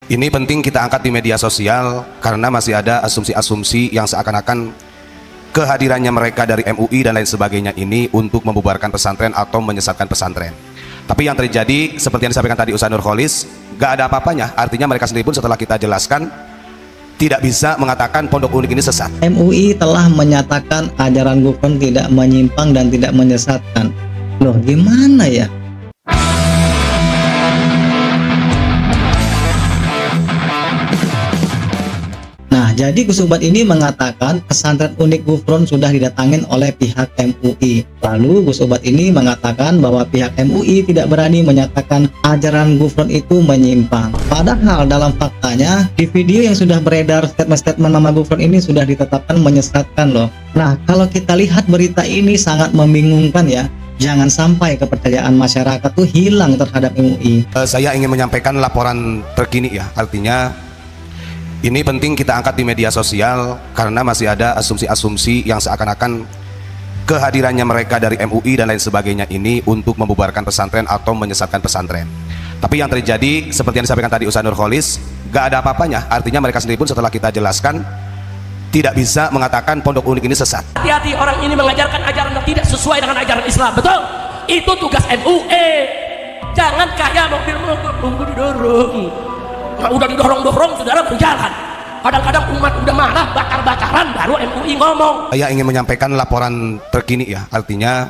Ini penting kita angkat di media sosial karena masih ada asumsi-asumsi yang seakan-akan kehadirannya mereka dari MUI dan lain sebagainya ini untuk membubarkan pesantren atau menyesatkan pesantren. Tapi yang terjadi seperti yang disampaikan tadi Ustaz Nurholis, gak ada apa-apanya. Artinya mereka sendiri pun setelah kita jelaskan tidak bisa mengatakan pondok unik ini sesat. MUI telah menyatakan ajaran Gufron tidak menyimpang dan tidak menyesatkan. Loh, gimana ya? Nah, jadi Gus Ubat ini mengatakan pesantren unik Gufron sudah didatangin oleh pihak MUI. Lalu Gus Ubat ini mengatakan bahwa pihak MUI tidak berani menyatakan ajaran Gufron itu menyimpang. Padahal dalam faktanya di video yang sudah beredar statement-statement nama Gufron ini sudah ditetapkan menyesatkan loh. Nah, kalau kita lihat berita ini sangat membingungkan ya. Jangan sampai kepercayaan masyarakat tuh hilang terhadap MUI. Saya ingin menyampaikan laporan terkini ya. Artinya ini penting kita angkat di media sosial karena masih ada asumsi-asumsi yang seakan-akan kehadirannya mereka dari MUI dan lain sebagainya ini untuk membubarkan pesantren atau menyesatkan pesantren. Tapi yang terjadi seperti yang disampaikan tadi Ustaz Nurholis, gak ada apa-apanya. Artinya mereka sendiri pun setelah kita jelaskan tidak bisa mengatakan pondok unik ini sesat. Hati-hati, orang ini mengajarkan ajaran yang tidak sesuai dengan ajaran Islam. Betul? Itu tugas MUI. Jangan kayak mobil mogok nunggu didorong. Nah, udah didorong-dorong saudara berjalan. Kadang-kadang umat udah marah bakar-bakaran baru MUI ngomong. Saya ingin menyampaikan laporan terkini ya. Artinya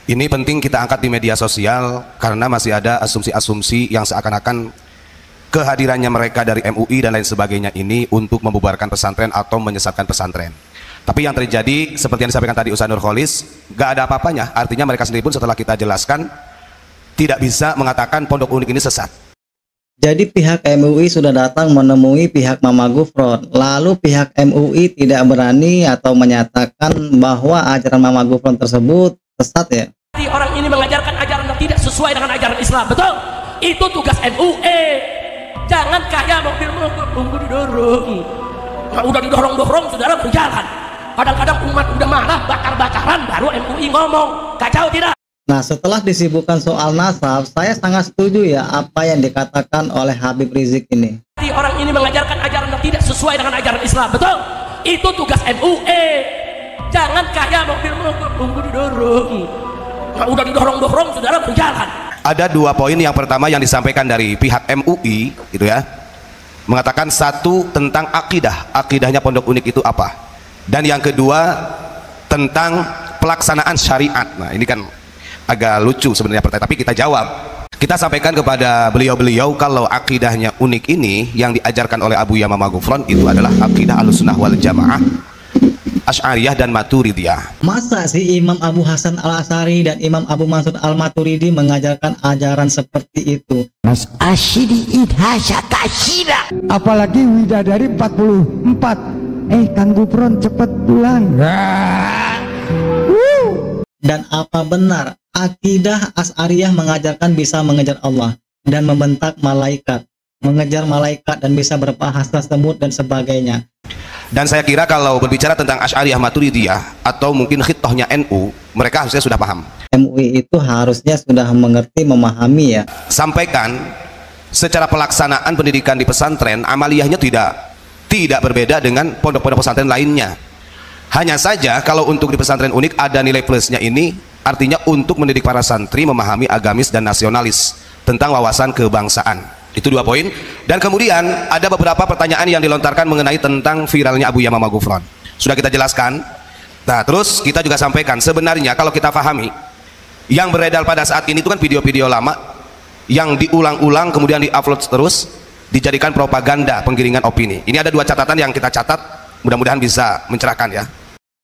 ini penting kita angkat di media sosial karena masih ada asumsi-asumsi yang seakan-akan kehadirannya mereka dari MUI dan lain sebagainya ini untuk membubarkan pesantren atau menyesatkan pesantren. Tapi yang terjadi seperti yang disampaikan tadi Ustaz Nurholis, gak ada apa-apanya. Artinya mereka sendiri pun setelah kita jelaskan tidak bisa mengatakan pondok unik ini sesat. Jadi pihak MUI sudah datang menemui pihak Mama Gufron. Lalu pihak MUI tidak berani atau menyatakan bahwa ajaran Mama Gufron tersebut sesat ya. Orang ini mengajarkan ajaran yang tidak sesuai dengan ajaran Islam. Betul? Itu tugas MUI. Jangan kayak mobil mogok nunggu didorong. Nah, udah didorong-dorong saudara berjalan. Kadang-kadang umat udah marah bakar-bakaran baru MUI ngomong. Kacau tidak? Nah, setelah disibukkan soal nasab, saya sangat setuju ya apa yang dikatakan oleh Habib Rizik ini. Orang ini mengajarkan ajaran yang tidak sesuai dengan ajaran Islam. Betul? Itu tugas MUI. Jangan kayak mobil mogok nunggu didorong. Nah, udah didorong-dorong saudara berjalan. Ada dua poin. Yang pertama yang disampaikan dari pihak MUI gitu ya, mengatakan satu tentang akidah, akidahnya pondok unik itu apa, dan yang kedua tentang pelaksanaan syariat. Nah, ini kan agak lucu sebenarnya pertanyaan, tapi kita jawab. Kita sampaikan kepada beliau-beliau kalau akidahnya unik ini yang diajarkan oleh Abu Yamamah Gufron itu adalah akidah Ahlussunnah wal Jamaah, Asy'ariyah dan Maturidiyah. Masa sih Imam Abu Hasan Al-Asy'ari dan Imam Abu Mansur Al-Maturidi mengajarkan ajaran seperti itu? Mas asyidi idhasya kasyira. Apalagi widadari 44. Kang Gufron cepet pulang. Dan apa benar akidah Asy'ariyah mengajarkan bisa mengejar Allah dan membentak malaikat, mengejar malaikat dan bisa berbahasa semut dan sebagainya? Dan saya kira kalau berbicara tentang Asy'ariyah Maturidiyah atau mungkin khitohnya NU, mereka harusnya sudah paham. MUI itu harusnya sudah mengerti, memahami ya. Sampaikan secara pelaksanaan pendidikan di pesantren, amaliyahnya tidak berbeda dengan pondok-pondok pesantren lainnya. Hanya saja kalau untuk di pesantren unik ada nilai plusnya ini, artinya untuk mendidik para santri memahami agamis dan nasionalis tentang wawasan kebangsaan. Itu dua poin. Dan kemudian ada beberapa pertanyaan yang dilontarkan mengenai tentang viralnya Abu Yamamah Gufron. Sudah kita jelaskan. Nah, terus kita juga sampaikan sebenarnya kalau kita pahami yang beredar pada saat ini itu kan video-video lama yang diulang-ulang kemudian diupload terus dijadikan propaganda penggiringan opini. Ini ada dua catatan yang kita catat, mudah-mudahan bisa mencerahkan ya.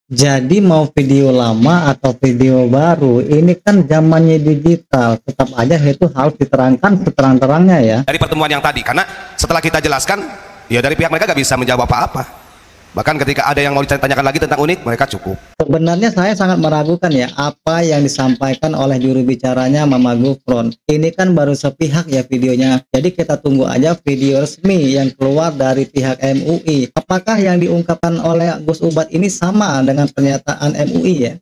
Jadi mau video lama atau video baru, ini kan zamannya digital, tetap aja itu harus diterangkan seterang-terangnya ya. Dari pertemuan yang tadi, karena setelah kita jelaskan, ya dari pihak mereka gak bisa menjawab apa-apa. Bahkan ketika ada yang mau ditanyakan lagi tentang unik, mereka cukup. Sebenarnya saya sangat meragukan ya apa yang disampaikan oleh juru bicaranya Mama Gufron. Ini kan baru sepihak ya videonya. Jadi kita tunggu aja video resmi yang keluar dari pihak MUI. Apakah yang diungkapkan oleh Gus Ubat ini sama dengan pernyataan MUI ya?